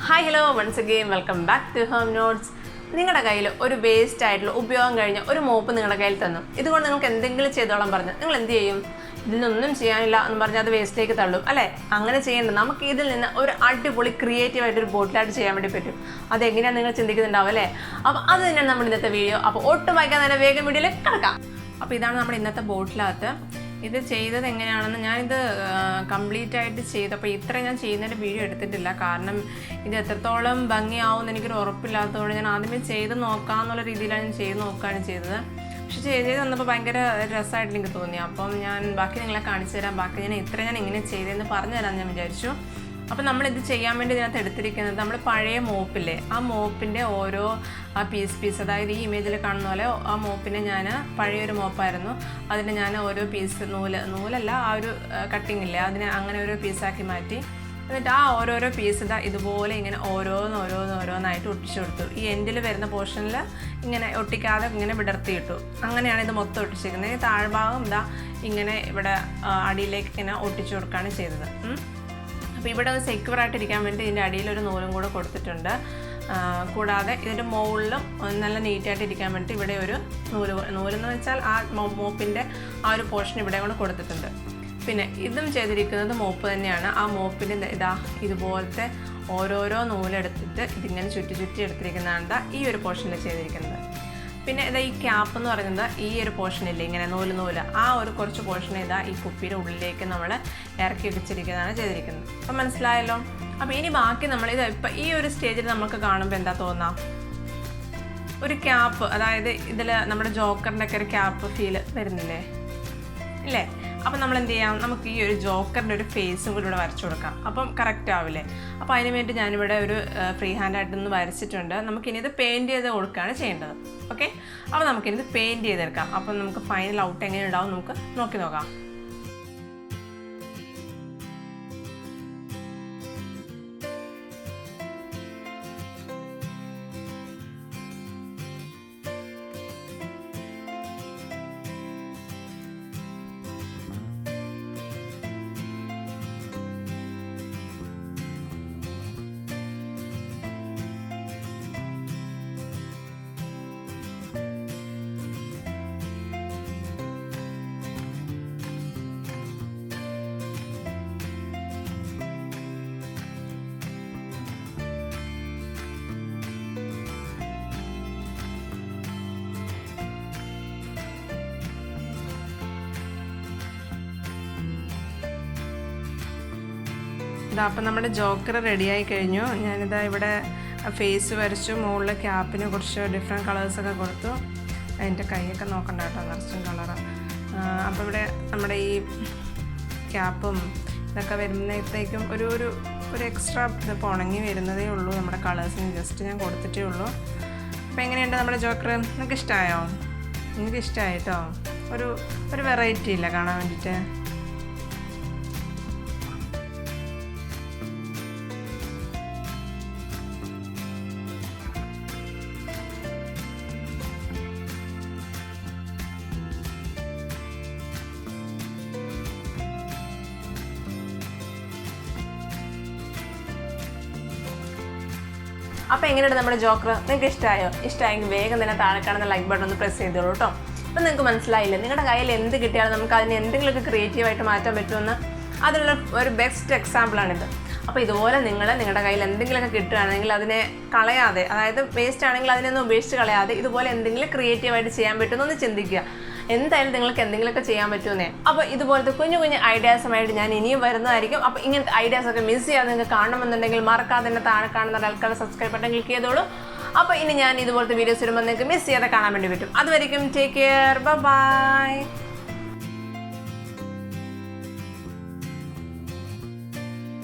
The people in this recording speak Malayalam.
Hi hello once again welcome back to home notes. നിങ്ങളുടെ കയ്യിൽ ഒരു വേസ്റ്റ് ആയിട്ടുള്ള ഉപയോഗം കഴിഞ്ഞ ഒരു മോപ്പ് നിങ്ങളുടെ കയ്യിൽ തന്നു. ഇതുകൊണ്ട് നിങ്ങൾക്ക് എന്തെങ്കിലും ചെയ്തോളാൻ പറഞ്ഞു നിങ്ങൾ എന്ത് ചെയ്യും? ഇതിനൊന്നും ചെയ്യാനില്ല എന്ന് പറഞ്ഞാൽ അത് വേസ്റ്റിലേക്ക് തള്ളും അല്ലേ? അങ്ങനെ ചെയ്യേണ്ടത് നമുക്ക് ഇതിൽ നിന്ന് ഒരു അടിപൊളി ക്രിയേറ്റീവായിട്ടൊരു ബോട്ടിലായിട്ട് ചെയ്യാൻ വേണ്ടി പറ്റും. അതെങ്ങനെയാണ് നിങ്ങൾ ചിന്തിക്കുന്നുണ്ടാവും അല്ലേ? അപ്പോൾ അത് തന്നെയാണ് നമ്മുടെ ഇന്നത്തെ വീഡിയോ. അപ്പോൾ ഒട്ടും വായിക്കാൻ തന്നെ വേഗം വീഡിയോയിലേക്ക് കിടക്കാം. അപ്പോൾ ഇതാണ് നമ്മുടെ ഇന്നത്തെ ബോട്ടിലകത്ത്. ഇത് ചെയ്തത് എങ്ങനെയാണെന്ന് ഞാനിത് കംപ്ലീറ്റ് ആയിട്ട് ചെയ്തപ്പോൾ ഇത്ര ഞാൻ ചെയ്യുന്നതിൻ്റെ വീഡിയോ എടുത്തിട്ടില്ല. കാരണം ഇത് എത്രത്തോളം ഭംഗിയാവുമെന്ന് എനിക്കൊരു ഉറപ്പില്ലാത്തതുകൊണ്ട് ഞാൻ ആദ്യമേ ചെയ്ത് നോക്കാമെന്നുള്ള രീതിയിലാണ് ഞാൻ ചെയ്ത് നോക്കുകയാണ് ചെയ്തത്. പക്ഷെ ചെയ്ത് വന്നപ്പോൾ ഭയങ്കര രസമായിട്ട് എനിക്ക് തോന്നി. അപ്പം ഞാൻ ബാക്കി നിങ്ങളെ കാണിച്ചു തരാം. ബാക്കി ഞാൻ ഇങ്ങനെ ചെയ്തതെന്ന് പറഞ്ഞു തരാമെന്ന് ഞാൻ വിചാരിച്ചു. അപ്പോൾ നമ്മളിത് ചെയ്യാൻ വേണ്ടി ഇതിനകത്ത് എടുത്തിരിക്കുന്നത് നമ്മൾ പഴയ മോപ്പില്ലേ, ആ മോപ്പിൻ്റെ ഓരോ പീസ് അതായത് ഈ ഇമേജിൽ കാണുന്ന പോലെ ആ മോപ്പിനെ ഞാൻ പഴയൊരു മോപ്പായിരുന്നു, അതിന് ഞാൻ ഓരോ പീസ് നൂലല്ല ആ ഒരു കട്ടിങ് ഇല്ലേ അതിനെ അങ്ങനെ ഓരോ പീസാക്കി മാറ്റി. എന്നിട്ട് ആ ഓരോരോ പീസ് ഇതുപോലെ ഇങ്ങനെ ഓരോന്നായിട്ട് ഒട്ടിച്ചു കൊടുത്തു. ഈ എൻഡിൽ വരുന്ന പോർഷനിൽ ഇങ്ങനെ ഒട്ടിക്കാതെ ഇങ്ങനെ വിടർത്തിയിട്ടു. അങ്ങനെയാണ് ഇത് മൊത്തം ഒട്ടിച്ചിരിക്കുന്നത്. ഈ താഴ്ഭാഗം ഇങ്ങനെ ഇവിടെ അടിയിലേക്ക് ഇങ്ങനെ ഒട്ടിച്ചു കൊടുക്കുകയാണ് ചെയ്തത്. അപ്പോൾ ഇവിടെ ഒന്ന് സെക്യൂറായിട്ടിരിക്കാൻ വേണ്ടി ഇതിൻ്റെ അടിയിലൊരു നൂലും കൂടെ കൊടുത്തിട്ടുണ്ട്. കൂടാതെ ഇതിൻ്റെ മുകളിലും നല്ല നീറ്റായിട്ട് ഇരിക്കാൻ വേണ്ടി ഇവിടെ ഒരു നൂലെന്ന് വെച്ചാൽ ആ മോപ്പിൻ്റെ ആ ഒരു പോർഷൻ ഇവിടെ കൂടെ കൊടുത്തിട്ടുണ്ട്. പിന്നെ ഇതും ചെയ്തിരിക്കുന്നത് മോപ്പ് തന്നെയാണ്. ആ മോപ്പിൻ്റെ ഇതുപോലത്തെ ഓരോരോ നൂലെടുത്തിട്ട് ഇതിങ്ങനെ ചുറ്റി എടുത്തിരിക്കുന്നതാണ് ഈ ഒരു പോർഷനിൽ ചെയ്തിരിക്കുന്നത്. പിന്നെ ഈ ക്യാപ്പ് എന്ന് പറയുന്നത് ഈ ഒരു പോർഷനില്ലേ ഇങ്ങനെ നൂല് ആ ഒരു കുറച്ച് പോർഷൻ ഈ കുപ്പിയുടെ ഉള്ളിലേക്ക് നമ്മൾ ഇറക്കി വെച്ചിരിക്കുന്നതാണ് ചെയ്തിരിക്കുന്നത്. അപ്പം മനസ്സിലായല്ലോ. അപ്പോൾ ഇനി ബാക്കി നമ്മളിത് ഇപ്പം ഈ ഒരു സ്റ്റേജിൽ നമുക്ക് കാണുമ്പോൾ എന്താ തോന്നാം? ഒരു ക്യാപ്പ്, അതായത് ഇതിൽ നമ്മുടെ ജോക്കറിൻ്റെ ഒക്കെ ഒരു ക്യാപ്പ് ഫീൽ വരുന്നില്ലേ ഇല്ലേ? അപ്പം നമ്മൾ എന്ത് ചെയ്യാം, നമുക്ക് ഈ ഒരു ജോക്കറിൻ്റെ ഒരു ഫേസും കൂടി ഇവിടെ വരച്ചു കൊടുക്കാം. അപ്പം കറക്റ്റ് ആവില്ലേ? അപ്പോൾ അതിന് വേണ്ടി ഞാനിവിടെ ഒരു ഫ്രീ ഹാൻഡായിട്ടൊന്ന് വരച്ചിട്ടുണ്ട്. നമുക്കിനി ഇത് പെയിൻറ്റ് ചെയ്ത് കൊടുക്കുകയാണ് ചെയ്യേണ്ടത്. ഓക്കെ, അപ്പോൾ നമുക്കിനി പെയിൻറ്റ് ചെയ്തെടുക്കാം. അപ്പം നമുക്ക് ഫൈനൽ ഔട്ട് എങ്ങനെ ഉണ്ടാവും നമുക്ക് നോക്കി നോക്കാം. അപ്പം നമ്മുടെ ജോക്കർ റെഡിയായി കഴിഞ്ഞു. ഞാനിതാ ഇവിടെ ഫേസ് വരച്ചു, മുകളിൽ ക്യാപ്പിന് കുറച്ച് ഡിഫറെൻറ്റ് കളേഴ്സൊക്കെ കൊടുത്തു. അതിൻ്റെ കൈയൊക്കെ നോക്കണ്ട കേട്ടോ, നിറച്ചും കളറ്. അപ്പോൾ ഇവിടെ നമ്മുടെ ഈ ക്യാപ്പും ഇതൊക്കെ വരുമ്പോഴത്തേക്കും ഒരു എക്സ്ട്രാ ഇത് ഉണങ്ങി വരുന്നതേ ഉള്ളൂ. നമ്മുടെ കളേഴ്സിന് ജസ്റ്റ് ഞാൻ കൊടുത്തിട്ടേ ഉള്ളൂ. അപ്പോൾ എങ്ങനെയുണ്ട് നമ്മുടെ ജോക്കർ? നിങ്ങൾക്ക് ഇഷ്ടമായോ? എനിക്ക് ഇഷ്ടമായി കേട്ടോ. ഒരു വെറൈറ്റി ഇല്ല കാണാൻ വേണ്ടിയിട്ട്. അപ്പോൾ എങ്ങനെയുണ്ട് നമ്മുടെ ജോക്കർ? നിങ്ങൾക്ക് ഇഷ്ടമായോ? ഇഷ്ടമായെങ്കിൽ വേഗം തന്നെ താഴെ കാണുന്ന ലൈക്ക് ബട്ടൺ ഒന്ന് പ്രസ് ചെയ്തോളൂ കേട്ടോ. അപ്പം നിങ്ങൾക്ക് മനസ്സിലായില്ലേ, നിങ്ങളുടെ കയ്യിൽ എന്ത് കിട്ടിയാലും നമുക്ക് അതിന് എന്തെങ്കിലുമൊക്കെ ക്രിയേറ്റീവായിട്ട് മാറ്റാൻ പറ്റുമെന്ന് അതിനുള്ള ഒരു ബെസ്റ്റ് എക്സാമ്പിളാണിത്. അപ്പോൾ ഇതുപോലെ നിങ്ങളുടെ കയ്യിൽ എന്തെങ്കിലുമൊക്കെ കിട്ടുകയാണെങ്കിൽ അതിനെ കളയാതെ, അതായത് വേസ്റ്റ് ആണെങ്കിൽ അതിനൊന്നും ഉപേക്ഷിച്ച് കളയാതെ ഇതുപോലെ എന്തെങ്കിലും ക്രിയേറ്റീവായിട്ട് ചെയ്യാൻ പറ്റുമെന്നൊന്ന് ചിന്തിക്കുക. എന്തായാലും നിങ്ങൾക്ക് എന്തെങ്കിലുമൊക്കെ ചെയ്യാൻ പറ്റുമെന്നേ. അപ്പോൾ ഇതുപോലത്തെ കുഞ്ഞു ഐഡിയാസുമായിട്ട് ഞാൻ ഇനിയും വരുന്നതായിരിക്കും. അപ്പോൾ ഇങ്ങനത്തെ ഐഡിയാസൊക്കെ മിസ് ചെയ്യാതെ നിങ്ങൾക്ക് കാണണമെന്നുണ്ടെങ്കിൽ മറക്കാതെ തന്നെ താഴെ കാണുന്ന ആൾക്കാരുടെ സബ്സ്ക്രൈബ് ബട്ടൺ ക്ലിക്ക് ചെയ്തോളൂ. അപ്പോൾ ഇനി ഞാൻ ഇതുപോലത്തെ വീഡിയോസ് വരുമ്പോൾ നിങ്ങൾക്ക് മിസ് ചെയ്യാതെ കാണാൻ വേണ്ടി പറ്റും. അതുവരെയും ടേക്ക് കെയർ, ബൈ.